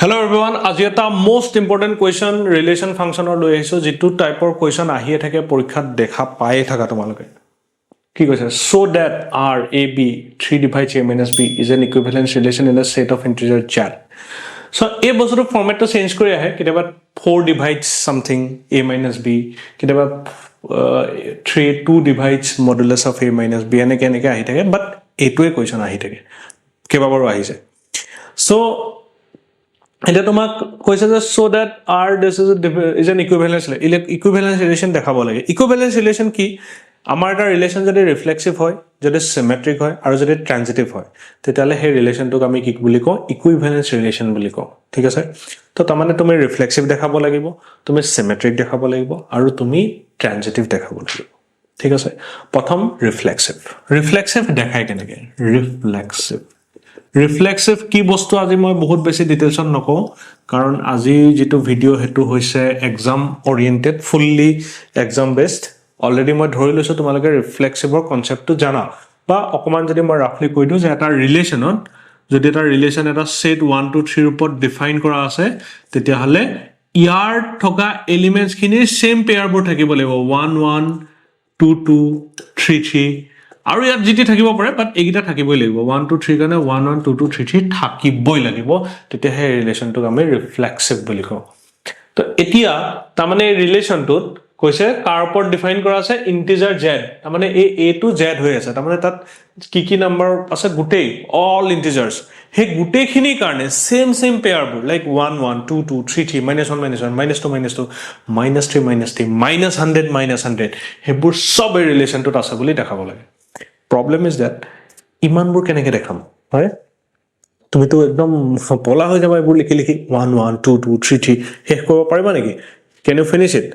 Hello everyone, আজি এটা most important question relation function or লৈ আহিছো যেটো টাইপৰ question আহিয়ে থাকে পৰীক্ষাত দেখা পায়ে থাকা তোমালোকে কি কৈছে so that r a b 3 divides a minus b is an equivalence relation in a set of integer z so এই বস্তুটো ফৰমেটটো চেঞ্জ কৰি আহে কিবা 4 divides something a minus b কিবা 2 divides modulus of a minus b এনেকে আহি থাকে but এইটোৱে question আহি থাকে কেবাবাৰো আহিছে so এটা তোমাক কৈছে যে so that r this is an equivalence relation দেখাব লাগে equivalence relation কি আমাৰ এটা ৰিলেশন যদি ৰিফ্লেক্সিভ হয় যদি সিমেট্ৰিক হয় আৰু যদি ট্ৰানজিটিভ হয় তেতিয়ালে সেই ৰিলেশনটোক আমি কি বুলি কওঁ ইকুইভ্যালেন্স ৰিলেশন বুলি কওঁ ঠিক আছে তো তাৰমানে তুমি ৰিফ্লেক্সিভ দেখাব লাগিব তুমি সিমেট্ৰিক দেখাব লাগিব আৰু তুমি ট্ৰানজিটিভ দেখাব লাগিব ঠিক আছে প্ৰথম ৰিফ্লেক্সিভ দেখাই কেনেকে ৰিফ্লেক্সিভ কি বস্তু আজি মই বহুত বেছি ডিটেইলছত নকওঁ কাৰণ আজি যেটো ভিডিও হেতু হৈছে exam oriented fully exam based already মই ধৰি লৈছো তোমালোকে ৰিফ্লেক্সিভৰ কনসেপ্টটো জানা বা অকমান যদি মই ৰাফলি কৈ দিও যে এটা ৰিলেশনত যদি এটা ৰিলেশন এটা সেট 1 2 3 ওপৰত ডিফাইন কৰা আছে তেতিয়া হলে ইয়াৰ থকা এলিমেন্টস খিনি সেম পেয়াৰবোৰ থাকিব লাগিব 1 1 2 2 3 3 আৰু ইয়াত জিটি থাকিব পাৰে বাট এইগিটা থাকিবই লাগিব 1 2 3 কাৰণে 1 1 2 2 3 3 থাকিবই লাগিব তেতিয়া হে ৰিলেশনটোক আমি ৰিফ্লেক্সিভ বুলি কওঁ তো এতিয়া তাৰমানে ৰিলেশনটোত কৈছে কাৰ ওপৰত ডিফাইন কৰা আছে ইন্টিজাৰ z তাৰমানে a to z হৈ আছে তাৰমানে তাত কি নাম্বাৰ আছে গুটেই অল ইন্টিজাৰ্স হে গুটেইখিনি কাৰণে সেম পেয়াৰবোৰ লাইক 1 1 2 2 3 3 -1 -1 -2 -2 -3 -3 -100 -100 হেবোৰ সব এই ৰিলেশনটোত আছে বুলি দেখাব লাগে problem is that ইমানবোৰ কেনেকে দেখাম হয় তুমি তো একদম পলা হৈ যাবা এইবোৰ লিখি 1 1 2 2 3 3 শেষ কৰিব পাৰিবা নেকি can you finish it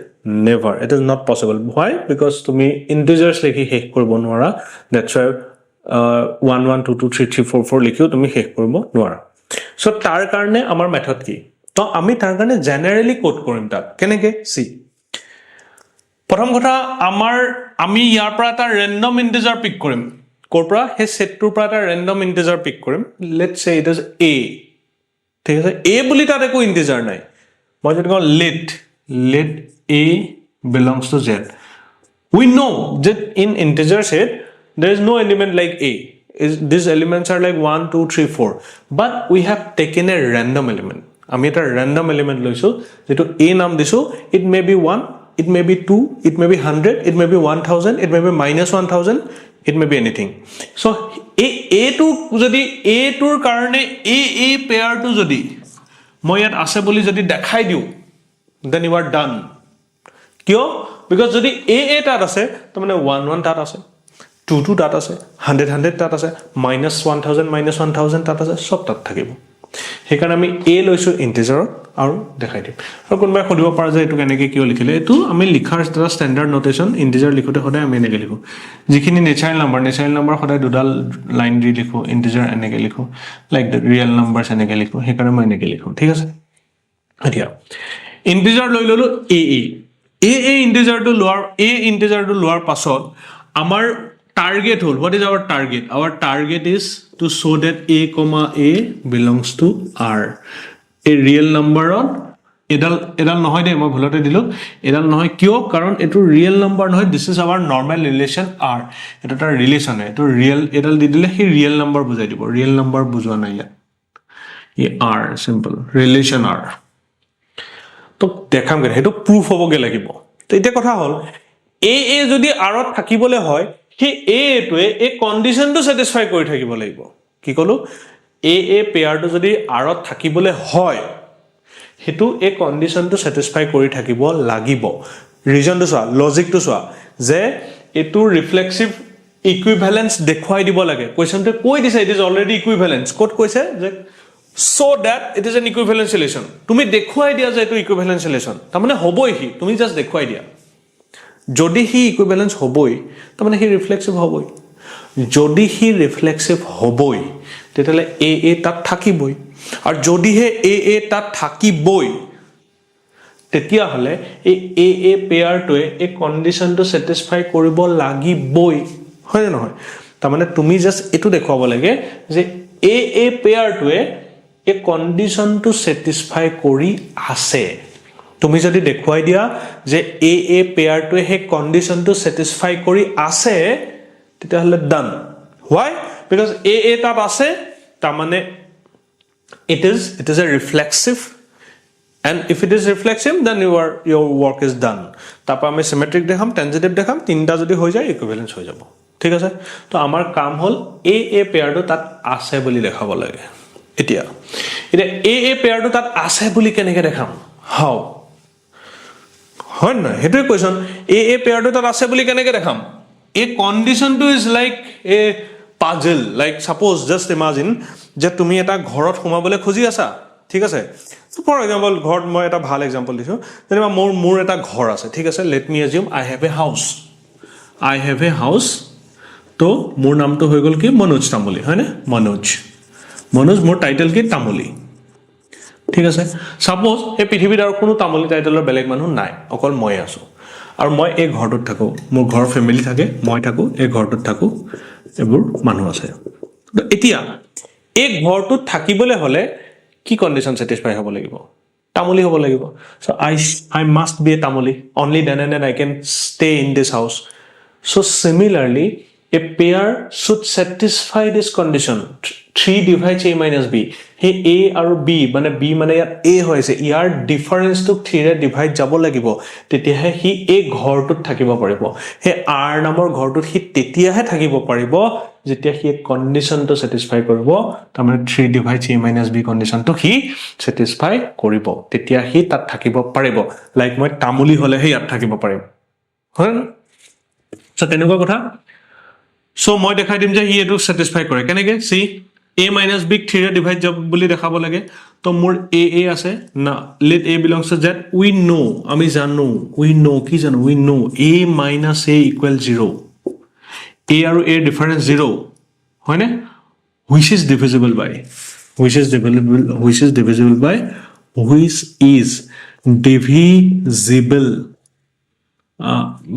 never it is not possible why because তুমি integers লিখি শেষ কৰিব নোৱাৰা that's why 1 1 2 2 3 3 4 4 লিখিও তুমি শেষ কৰিব নোৱাৰা so তাৰ কাৰণে আমাৰ মেথড কি তো আমি তাৰ কাৰণে জেনাৰেলি কোড কৰিম তাক কেনেকে সি প্ৰথম কথা আমি ইয়াৰ পৰা এটা ৰেন্ডম ইন্টিজাৰ পিক কৰিম কৰপৰা হে সেটটোৰ পৰা এটা ৰেন্ডম ইন্টিজাৰ পিক কৰিম let's say it is a ঠিক আছে a বুলি তাত একো ইন্টিজাৰ নাই মই যদি কওঁ let a belongs to z we know that in integer set there is no element like a these elements are like 1 2 3 4 but we have taken a random element আমি এটা random element লৈছো যেটো a নাম দিছো it may be 1 it may be 2 it may be 100 it may be 1000 it may be -1000 it may be anything so a to যদি a tour karone a pair to যদি মই ইয়াত আছে বুলি যদি দেখাই দিও then you are done কিয় because যদি a তাত আছে তো মানে 1 1 তাত আছে 2 2 তাত আছে 100 100 তাত আছে -1000 -1000 তাত আছে সব তাত থাকিব হেকাৰণে আমি a লৈছো ইন্টিজাৰ আৰু দেখাই দিম আৰু কোনবাই খুদিব পাৰা যে এটো কেনেকে কিয় লিখিলে এটো আমি লিখাৰ এটা স্ট্যান্ডাৰ্ড নোটেশন ইন্টিজাৰ লিখোতে সদায় আমি এনেকে লিখো যিখিনি নেচাৰেল নাম্বাৰ সদায় দুডাল লাইন দি লিখো ইন্টিজাৰ এনেকে লিখো লাইক দ্য ৰিয়েল নাম্বাৰছ এনেকে লিখো হেকাৰণে মই এনেকে লিখো ঠিক আছে এতিয়া ইন্টিজাৰ লৈ ললো a ইন্টিজাৰটো লোৱাৰ পাছত আমাৰ target hole what is our target is to show that a belongs to r a real number on edal নহয় দে মই ভুলতে দিলো edal নহয় কিয় কাৰণ এটো real number নহয় this is our normal relation r এটা এটা ৰিলেশন এটো real edal দি দিলে হি real number বুজাই দিব real number বুজোৱা নাই ইয়াত এই r simple relation r তো দেখাম গে হেটো প্রুফ হবগে লাগিব তো এটা কথা হল a যদি r ত থাকিবলে হয় কি a টোৱে এই কন্ডিশনটো স্যাটিসফাই কৰি থাকিব লাগিব কি কলো a পেয়াৰটো যদি r ত থাকিবলে হয় হেতু এই কন্ডিশনটো স্যাটিসফাই কৰি থাকিব লাগিব ৰিজনটো চোৱা লজিকটো চোৱা যে এটো ৰিফ্লেক্সিভ ইকুইভ্যালেন্স দেখুৱাই দিব লাগে কোৱেশ্চনটো কৈ দিছে it is already equivalence code কৈছে যে so that it is an equivalence relation তুমি দেখুৱাই দিয়া যে এটো ইকুইভ্যালেন্স ৰিলেশন তাৰমানে হবই হি তুমি জাস্ট দেখুৱাই দিয়া যদি হি ইকুইভ্যালেন্স হবই তাৰমানে হি ৰিফ্লেক্সিভ হবই যদি হি ৰিফ্লেক্সিভ হবই তেতিয়ালে a তাত থাকিবই আৰু যদি হে a তাত থাকিবই তেতিয়া হলে এই a পেয়াৰটোৱে এই কন্ডিশনটো স্যাটিসফাই কৰিব লাগিবই হয় না নহয় তাৰমানে তুমি জাস্ট এটো দেখুৱাব লাগে যে a পেয়াৰটোৱে এই কন্ডিশনটো স্যাটিসফাই কৰি আছে তুমি যদি দেখুৱাই দিয়া যে এ পেয়াৰটোৱে হে কন্ডিশনটো স্যাটিসফাই কৰি আছে তেতিয়া হলে ডান why because এ তাত আছে তাৰ মানে it is a reflexive and if it is reflexive then your work is done তাপা আমি symmetric দেখাম tangentive দেখাম তিনটা যদি হৈ যায় ইকুইভ্যালেন্স হৈ যাব ঠিক আছে তো আমাৰ কাম হল এ পেয়াৰটো তাত আছে বুলি দেখাব লাগে এতিয়া এ পেয়াৰটো তাত আছে বুলি কেনেকৈ দেখাম হাউ হয় না হেতু কোৱেশ্চন এ পেয়াৰটো তাত আছে বুলি কেনেকৈ দেখাম এ কন্ডিশনটো is like a puzzle like suppose just imagine যে তুমি এটা ঘৰত সোমাবলৈ খুজি আছা ঠিক আছে ফৰ এক্সাম্পল ঘৰত মই এটা ভাল এক্সাম্পল দিছো যেনিবা মোৰ এটা ঘৰ আছে ঠিক আছে let me assume I have a house তো মোৰ নামটো হৈ গল কি মনোজ তামুলী হয় না মনোজ মোৰ টাইটেল কি তামুলী ঠিক আছে সাপোজ এই পৃথিৱীত আৰু কোনো তামুলী টাইটেলৰ বেলেগ মানুহ নাই অকল মই আছো আৰু মই এই ঘৰটোত থাকো মোৰ ঘৰ ফ্যামিলি থাকে মই থাকো এই ঘৰটোত থাকো এবোৰ মানুহ আছে এতিয়া এই ঘৰটোত থাকিবলৈ হলে কি কন্ডিশন স্যাটিসফাই হ'ব লাগিব তামুলী হ'ব লাগিব so I must be a tamuli only then and I can stay in this house so similarly a pair should satisfy this condition 3 divides a minus b he a আৰু b মানে b মানে ইয়াত a হৈছে ইয়াৰ difference two 3 ৰে divide যাব লাগিব তেতিয়াহে হি এই ঘৰটোত থাকিব পাৰিব হে r নামৰ ঘৰটোত হি তেতিয়াহে থাকিব পাৰিব যেতিয়া হি কন্ডিশনটো স্যাটিসফাই কৰিব তাৰমানে 3 divides a minus b কন্ডিশনটো হি স্যাটিসফাই কৰিব তেতিয়া হি তাত থাকিব পাৰিব লাইক মই তামুলী হলে হে ইয়াত থাকিব পাৰিম হয় সো তেনেকুৱা কথা সো মই দেখাই দিম যে হি এটো স্যাটিসফাই কৰে কেনেকৈ সি a minus b 3 ৰে ডিভাইড যাব বুলি দেখাব লাগে তো মোৰ a আছে না let a belongs to z we know আমি জানো কি জানো we know a minus a equal 0 a আৰু a difference 0 হয় না which is divisible by which is divisible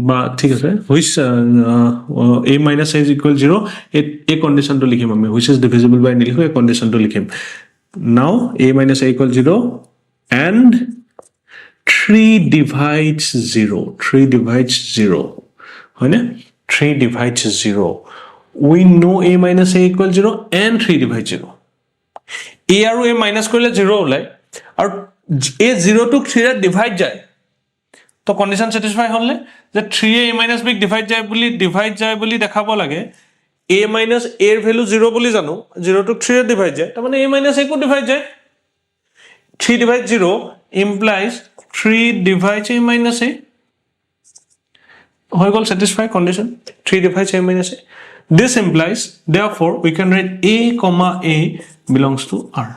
বা ঠিক আছে which a minus a is equal 0 a condition to লিখিম আমি which is divisible by নিলিখো a condition to লিখিম now a minus a equal 0 and 3 divides 0 হয় না 3 divides 0 we know a minus a equal 0 and 3 divides 0 a আৰু a minus কৰিলে 0 ওলাই আৰু a 0 to 3 ৰে ডিভাইড যায় তো কন্ডিশন স্যাটিসফাই হলে যে 3a minus b ডিভাইড যায় বুলি দেখাব লাগে a minus a এর ভ্যালু 0 বুলি জানো 0 to 3 এ ডিভাইড যায় তার মানে a minus a co divide যায় 3 divides 0 implies 3 divides a minus a হৈ গল satisfy condition 3 divides a minus a this implies therefore we can write a comma a belongs to r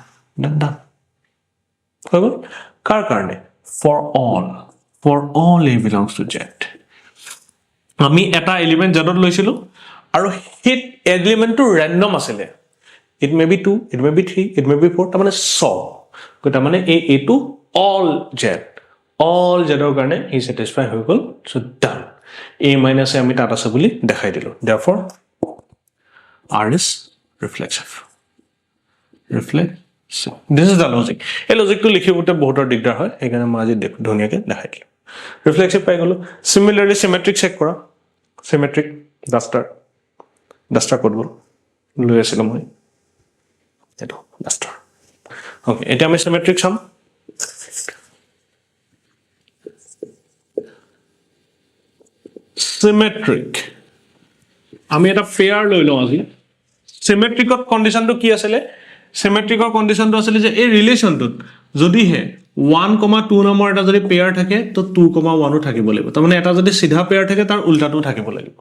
done হৈ গল কাৰ কাৰণে for all a belongs to z আমি এটা element জেডত লৈছিলো আৰু hit এলিমেন্টটো ৰ্যান্ডম আছিল it may be 2 it may be 3 it may be 4 তাৰমানে সব কটা মানে a to all z ৰ কাৰণে হি স্যাটিসফাই হৈ গল so done a minus a আমি তাত আছে বুলি দেখাই দিলো therefore r is reflexive this is the logic এই লজিকটো লিখিবতে বহুতৰ দিগদাৰ হয় সেইকাৰণে মই আজি ধুনিয়াকে দেখাই দিলো reflexive পাই গলো similarly symmetric চেক কৰা symmetric duster কোড বল লৈ আছিল মই এটো duster ওকে এটা আমি symmetric চাম symmetric আমি এটা পেয়াৰ লৈ লওঁ আজি symmetric কন্ডিশনটো কি আছিল symmetric কন্ডিশনটো আছিল যে এই ৰিলেশনটোত যদি হে 1,2 নামৰ এটা যদি পেয়াৰ থাকে তো 2,1 ও থাকিব লাগিব তাৰ মানে এটা যদি সিধা পেয়াৰ থাকে তাৰ উল্টাটো থাকিব লাগিব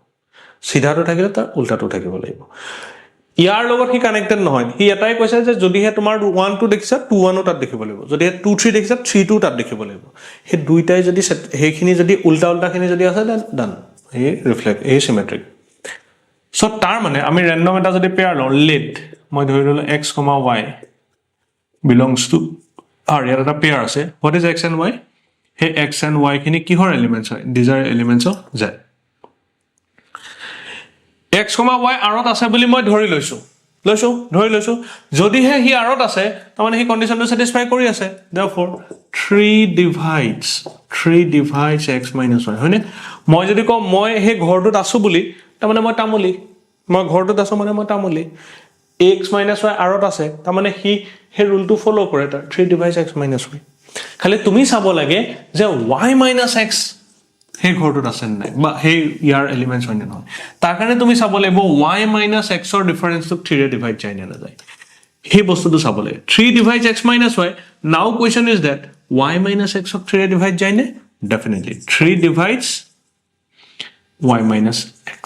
সিধাটো থাকিলে তাৰ উল্টাটো থাকিব লাগিব ইয়াৰ লগত কি কানেক্টেড নহয় হি এটাই কৈছে যে যদি হে তোমাৰ 1 2 দেখিছা 2 1 ও তাত দেখিব লাগিব যদি 2 3 দেখিছা 3 2 তাত দেখিব লাগিব হে দুইটাই যদি হেখিনি যদি উল্টা খিনি যদি আছে দেন ডান হে ৰিফ্লেক্ট হে সিমেট্ৰিক সো তাৰ মানে আমি ৰ্যান্ডম এটা যদি পেয়াৰ লওঁ লেট মই ধৰি ললো x, y belongs to r ইয়াৰ এটা পেয়াৰ আছে what is x and y হে x and y খিনি কিহৰ এলিমেন্টস হয় these are elements of z x, y r ত আছে বুলি মই ধৰি লৈছো লৈছো ধৰি লৈছো যদিহে হি আৰত আছে তাৰমানে হি কণ্ডিশ্যনটো স্যাটিসফাই কৰি আছে therefore 3 divides x minus y হয়নে মই যদি কওঁ মই হে ঘৰটোত আছো বুলি তাৰমানে মই তামুলি মই ঘৰটোত আছো মানে মই তামুলি x minus y আৰত আছে তাৰমানে হি হে ৰুলটো ফলো কৰে তাৰ 3 divides x minus y খালি তুমি চাব লাগে যে y minus x হে ঘৰটোত আছে নাই বা হে ইয়াৰ এলিমেন্টছ হয় নহয় তাৰ কাৰণে তুমি চাব লাগিব y minus x ৰ ডিফাৰেন্সটো 3 ৰে ডিভাইড যায় না যায় হে বস্তুটো চাব লাগে 3 divides x minus y now question is that y minus x ক 3 ৰে ডিভাইড যায় নে definitely 3 divides y minus x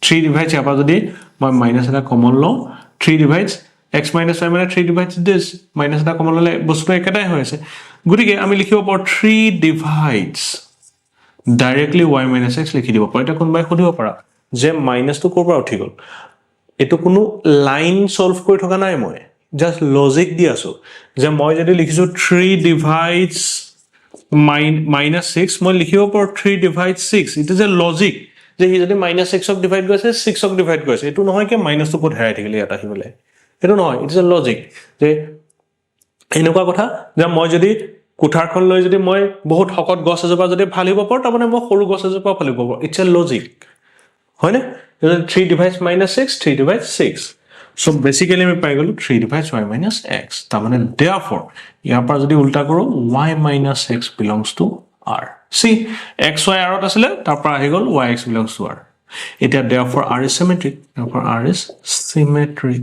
3 divides ইয়াৰ পৰা যদি মই মাইনাস এটা কমন লওঁ 3 divides x minus y মানে 3 divides this মাইনাস এটা কমন ললে বস্তুটো একেটাই হৈ আছে গতিকে আমি লিখিব পাৰো 3 divides directly y minus x লিখি দিব পাৰো এটা কোনবাই খুদিব পাৰা যে মাইনাসটো কৰ পৰা উঠি গল এটো কোনো লাইন সলভ কৰি থকা নাই মই জাস্ট লজিক দি আছো যে মই যদি লিখিছো 3 divides minus 6 মই লিখিব পাৰো 3 divides 6 it is a logic যে হি যদি minus 6 ক ডিভাইড কৰিছে 6 ক ডিভাইড কৰিছে এটো নহয় কি মাইনাসটো কোড হেৰাই থাকিলে এটা হিবলে এটো নহয় ইট ইজ এ লজিক যে এনেকুৱা কথা যে মই যদি কুঠাৰখন লৈ যদি মই বহুত হকত গছ এজোপা যদি ফালিব পাৰো তাৰমানে মই সৰু গছ এজোপা ফালিব পাৰো ইটস এ লজিক হয়নে 3 divides minus 6 3 divides 6 so basically আমি পাই গলো 3 divides y minus x তাৰমানে therefore ইয়াৰ পৰা যদি উল্টা কৰো y minus x belongs to r see x y r আছিল তাৰ পৰা আহি গল y x belongs to r এটা therefore r is symmetric therefore r is symmetric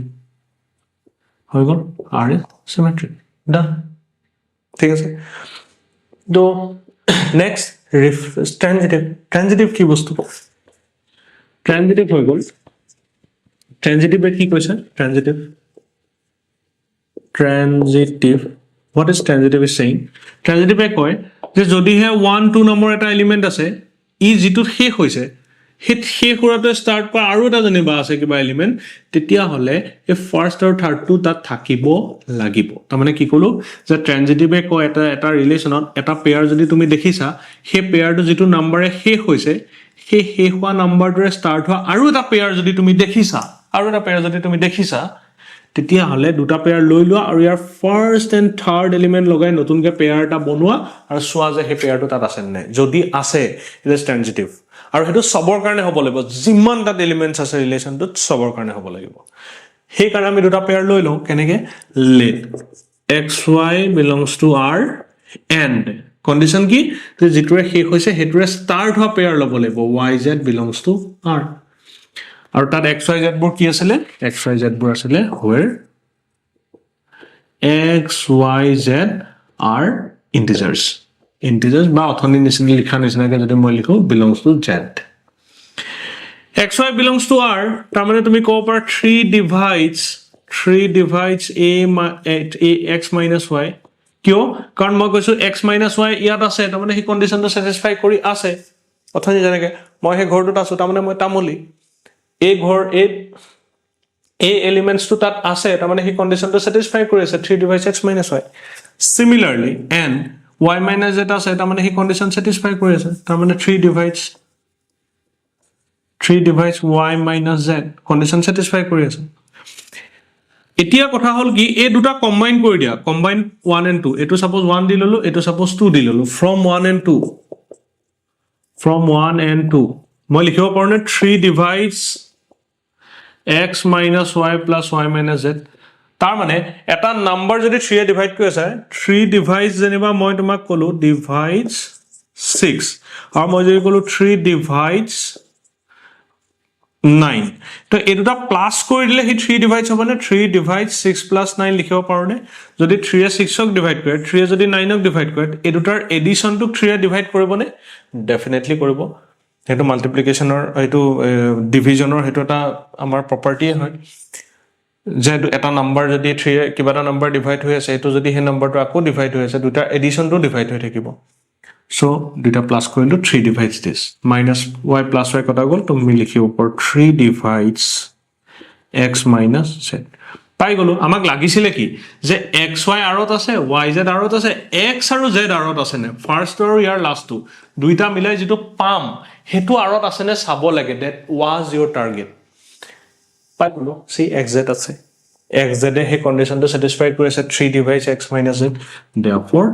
হৈ গল r is symmetric done ঠিক আছে তো নেক্সট ট্রানজিটিভ কি বস্তু ট্রানজিটিভ হৈ গল ট্রানজিটিভ কি কৈছে transitive what is transitive is saying transitive কয় যে যদি হে 1 2 নম্বৰ এটা এলিমেন্ট আছে ই যেটো শেষ হৈছে হিট শেষ কৰাটো স্টাৰ্ট কৰা আৰু এটা জনিবা আছে কিবা এলিমেন্ট তেতিয়া হলে এই ফাৰ্স্ট আৰু থাৰ্ড টু তাত থাকিব লাগিব তাৰ মানে কি কলো যে ট্ৰানজিটিভে কয় এটা ৰিলেচনত এটা পেয়াৰ যদি তুমি দেখিছা হে পেয়াৰটো যেটো নম্বৰে শেষ হৈছে হে শেষ হোৱা নম্বৰটোৰে স্টাৰ্ট হোৱা আৰু এটা পেয়াৰ যদি তুমি দেখিছা তেতিয়া হলে দুটা পেয়াৰ লৈ লোৱা আৰু ইয়াৰ ফাৰ্স্ট এন্ড থাৰ্ড এলিমেন্ট লগাই নতুনকে পেয়াৰ এটা বনোৱা আৰু সোৱা যে হে পেয়াৰটো তাত আছে নাই যদি আছে ইট ইজ ট্ৰানজিটিভ আৰু হেতু সবৰ কাৰণে হ'ব লাগিব যিমান তাত এলিমেন্টছ আছে ৰিলেচনটোত সবৰ কাৰণে হ'ব লাগিব সেই কাৰণে আমি দুটা পেয়াৰ লৈ লওঁ কেনেকে let xy belongs to r and condition কি যে যেটোৰে শেষ হৈছে হেতুৰে স্টাৰ্ট হোৱা পেয়াৰ ল'ব লাগিব yz belongs to r আৰু তাত xyz বোৰ কি আছিল xyz বোৰ আছিল where xyz are integers বা অথনি নিচিনা লিখা নিচিনাকে যদি মই লিখো belongs to z xy belongs to r তাৰ মানে তুমি ক'ব পাৰা 3 divides a x minus y কিয় কাৰণ মই কৈছো x minus y ইয়াত আছে তাৰ মানে হি কন্ডিশনটো স্যাটিসফাই কৰি আছে অথনি যেনেকে মই হে ঘৰটোত আছো তাৰ মানে মই তামুলি এই ঘৰ এই এলিমেন্টস টু তাত আছে তাৰ মানে হি কন্ডিশনটো স্যাটিসফাই কৰি আছে 3 divides x minus y similarly and y minus z আছে তাৰ মানে হি কন্ডিশন স্যাটিসফাই কৰি আছে তাৰ মানে 3 divides y minus z condition satisfy কৰি আছে এতিয়া কথা হল কি এই দুটা কম্বাইন কৰি দিয়া কম্বাইন 1 and 2 এটো সাপোজ 1 দি ললো এটো সাপোজ 2 দি ললো from 1 and 2 মই লিখিব পাৰো নে 3 divides x minus y plus y minus z তাৰ মানে এটা নাম্বাৰ যদি 3 এ ডিভাইড কৰি আছে 3 divides যেনিবা মই তোমাক কলো divides 6 আৰু মই যদি কলো 3 divides 9 তো এই দুটা প্লাস কৰি দিলে হি 3 divides হ'ব না 3 divides 6 plus 9 লিখিব পাৰো নে যদি 3 এ 6 ক ডিভাইড কৰে 3 এ যদি 9 ক ডিভাইড কৰে এই দুটাৰ এডিশনটো 3 এ ডিভাইড কৰিব নে ডেফিনেটলি কৰিব হেতু মাল্টিপ্লিকেশনৰ হেতু ডিভিজনৰ হেতু এটা আমাৰ প্ৰপাৰ্টি হয় যে এটা নাম্বাৰ যদি 3 এ কিবা এটা নাম্বাৰ ডিভাইড হৈ আছে এটো যদি হে নাম্বাৰটো আকৌ ডিভাইড হৈ আছে দুটা এডিশনটো ডিভাইড হৈ থাকিব so দুটা প্লাস কৰিলো 3 divides this minus y plus y কটা গল তুমি লিখিব পাৰ 3 divides x minus z পাই গলো আমাক লাগিছিল কি যে xy আৰত আছে yz আৰত আছে x আৰু z আৰত আছে নে ফাৰ্স্ট আৰু ইয়াৰ লাস্ট টু দুইটা মিলাই যেটো পাম হেতু আৰত আছে নে চাব লাগে that was your target পাই গ'লো চি xz আছে xz এ সেই কণ্ডিশ্যনটো ছেটিছফাই কৰি আছে 3 divides x minus z therefore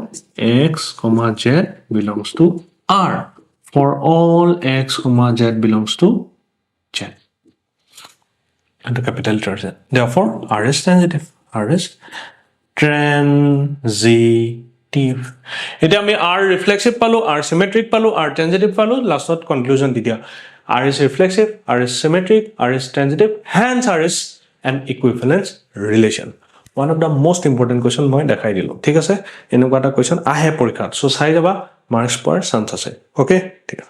x z belongs to R for all x z belongs to z and the capital letter Z therefore R is transitive R is transitive এটা আমি R reflexive পালো R symmetric পালো R transitive পালো লাষ্টত conclusion দি দিয়া R is reflexive R is symmetric R is transitive hence R is an equivalence relation one of the most important question মই দেখাই দিলো ঠিক আছে এনেকুৱা এটা question আহে পৰীক্ষাত সো চাই যাবা মাৰ্কস পোৱাৰ চান্স আছে ওকে ঠিক আছে